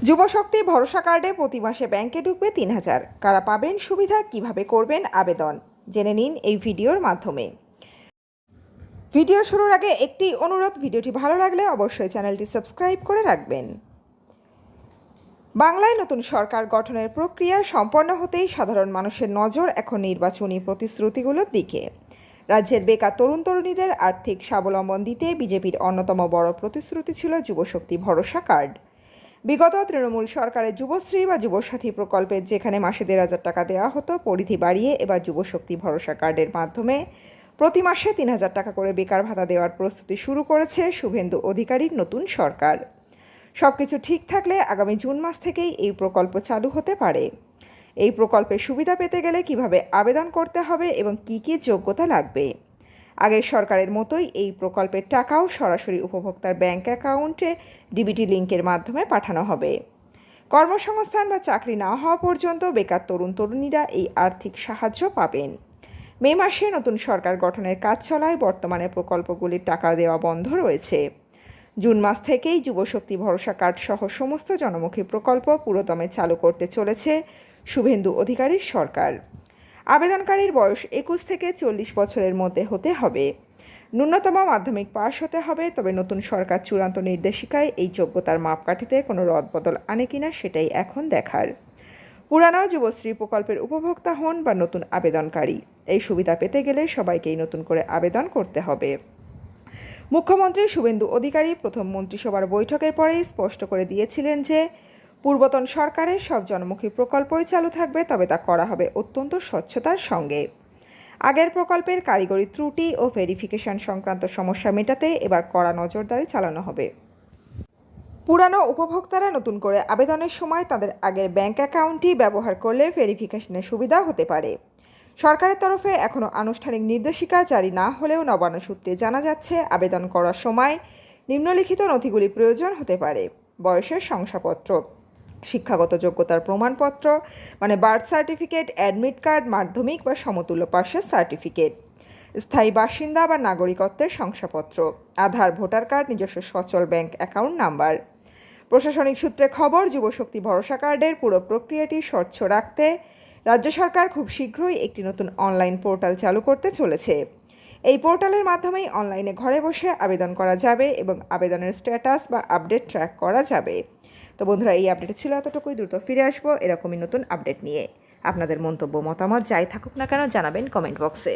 যুবশক্তি ভরসা কার্ডে প্রতি মাসে ব্যাংকে ঢুকবে ৩,০০০। কারা পাবেন সুবিধা, কিভাবে করবেন আবেদন, জেনে নিন এই ভিডিওর মাধ্যমে। ভিডিও শুরুর আগে একটি অনুরোধ, ভিডিওটি ভালো লাগলে অবশ্যই চ্যানেলটি সাবস্ক্রাইব করে রাখবেন। বাংলায় নতুন সরকার গঠনের প্রক্রিয়া সম্পন্ন হতেই সাধারণ মানুষের নজর এখন নির্বাচনী প্রতিশ্রুতিগুলোর দিকে। রাজ্যের বেকার তরুণ তরুণীদের আর্থিক স্বাবলম্বন দিতে বিজেপির অন্যতম বড় প্রতিশ্রুতি ছিল যুবশক্তি ভরসা কার্ড। বিগত তৃণমূল সরকারের যুবশ্রী বা যুবসাথী প্রকল্পের যেখানে মাসে ১,৫০০ টাকা দেওয়া হতো, পরিধি বাড়িয়ে এবার যুবশক্তি ভরসা কার্ডের মাধ্যমে প্রতি মাসে ৩,০০০ টাকা করে বেকার ভাতা দেওয়ার প্রস্তুতি শুরু করেছে শুভেন্দু অধিকারীর নতুন সরকার। সবকিছু ঠিক থাকলে আগামী জুন মাস থেকেই এই প্রকল্প চালু হতে পারে। এই প্রকল্পের সুবিধা পেতে গেলে কিভাবে আবেদন করতে হবে এবং কী কী যোগ্যতা লাগবে। আগের সরকারের মতোই এই প্রকল্পের টাকাও সরাসরি উপভোক্তার ব্যাংক অ্যাকাউন্টে ডিবিটি লিঙ্কের মাধ্যমে পাঠানো হবে। কর্মসংস্থান বা চাকরি না হওয়া পর্যন্ত বেকার তরুণ তরুণীরা এই আর্থিক সাহায্য পাবেন। মে মাসে নতুন সরকার গঠনের কাজ চলায় বর্তমানে প্রকল্পগুলির টাকা দেওয়া বন্ধ রয়েছে। জুন মাস থেকেই যুবশক্তি ভরসা কার্ড সহ সমস্ত জনমুখী প্রকল্প পুরোদমে চালু করতে চলেছে শুভেন্দু অধিকারীর সরকার। আবেদনকারীর বয়স ২১ থেকে ৪০ বছরের মধ্যে হতে হবে। ন্যূনতম মাধ্যমিক পাশ হতে হবে। তবে নতুন সরকার চূড়ান্ত নির্দেশিকায় এই যোগ্যতার মাপকাঠিতে কোনো রদবদল আনে কিনা সেটাই এখন দেখার। পুরানো যুবশ্রী প্রকল্পের উপভোক্তা হন বা নতুন আবেদনকারী, এই সুবিধা পেতে গেলে সবাইকেই নতুন করে আবেদন করতে হবে। মুখ্যমন্ত্রী শুভেন্দু অধিকারী প্রথম মন্ত্রিসভার বৈঠকের পরেই স্পষ্ট করে দিয়েছিলেন যে পূর্বতন সরকারের সব জনমুখী প্রকল্পই চালু থাকবে, তবে তা করা হবে অত্যন্ত স্বচ্ছতার সঙ্গে। আগের প্রকল্পের কারিগরি ত্রুটি ও ভেরিফিকেশন সংক্রান্ত সমস্যা মেটাতে এবার কড়া নজরদারি চালানো হবে। পুরানো উপভোক্তারা নতুন করে আবেদনের সময় তাদের আগের ব্যাংক অ্যাকাউন্টই ব্যবহার করলে ভেরিফিকেশনের সুবিধা হতে পারে। সরকারের তরফে এখনও আনুষ্ঠানিক নির্দেশিকা জারি না হলেও নবান্ন সূত্রে জানা যাচ্ছে আবেদন করার সময় নিম্নলিখিত নথিগুলি প্রয়োজন হতে পারে: বয়সের শংসাপত্র, শিক্ষাগত যোগ্যতার প্রমাণপত্র মানে বার্থ সার্টিফিকেট, অ্যাডমিট কার্ড, মাধ্যমিক বা সমতুল্য পাশের সার্টিফিকেট, স্থায়ী বাসিন্দা বা নাগরিকত্বের শংসাপত্র, আধার, ভোটার কার্ড, নিজস্ব সচল ব্যাংক অ্যাকাউন্ট নাম্বার। প্রশাসনিক সূত্রে খবর, যুবশক্তি ভরসা কার্ডের পুরো প্রক্রিয়াটি স্বচ্ছ রাখতে রাজ্য সরকার খুব শীঘ্রই একটি নতুন অনলাইন পোর্টাল চালু করতে চলেছে। এই পোর্টালের মাধ্যমেই অনলাইনে ঘরে বসে আবেদন করা যাবে এবং আবেদনের স্ট্যাটাস বা আপডেট ট্র্যাক করা যাবে। তো বন্ধুরা, এই আপডেট ছিল এতটুকুই। দ্রুত ফিরে আসবো এরকমই নতুন আপডেট নিয়ে। আপনাদের মন্তব্য মতামত যাই থাকুক না কেন জানাবেন কমেন্ট বক্সে।